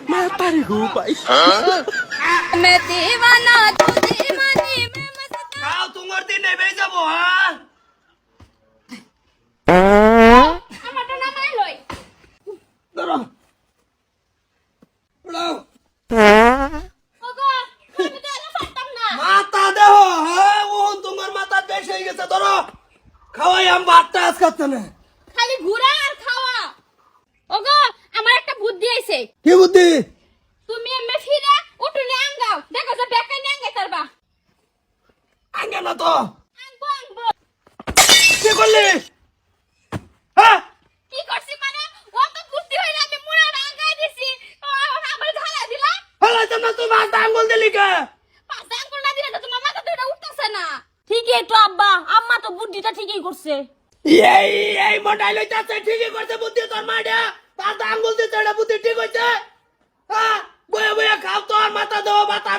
Mata gue भाई मैं दीवाना तू दीवानी मैं मस्ताना খাও তোমার দিন নেবে যাবো হ্যাঁ আমারটা নামাই লই দাঁড়াও দাঁড়াও ওগো আমি তো এটা পারতাম না মাথা দেহ হ্যাঁ ও তোমার মাথা বেশ হয়ে গেছে ধরো খাওয়াই আম ভাতটা আজ খাচ্ছে না খালি ঘুরা আর খাওয়া ওগো আমার একটা বুদ্ধি আইছে কি বুদ্ধি তুমি এমে ফিরে উঠুনে আঙ্গাও দেখো যে বেকাই নে আঙ্গাই তারবা আগে না তো আঙ্গো আঙ্গো কি করলি হ্যাঁ কি করছি মানে ও তো বুদ্ধি হইলা আমি মুড়া আঙ্গাই দিছি ও আমার ঝালা দিলা হলো তোমরা তুই মাথা আঙ্গুল দিলি কে পাঁচ আঙ্গুল না দিলে তো তোমার মাথা দুটো উঠতেছে না ঠিকই তো আব্বা আম্মা তো বুদ্ধিটা ঠিকই করছে এই মোটাই লইতাছে ঠিকই করছে বুদ্ধি তোর মাইডা মাথা আঙ্গুল দিতে এটা বুদ্ধি ঠিক হইছে হ্যাঁ বয়া বয়া খাও তোর মাথা দেও মাথা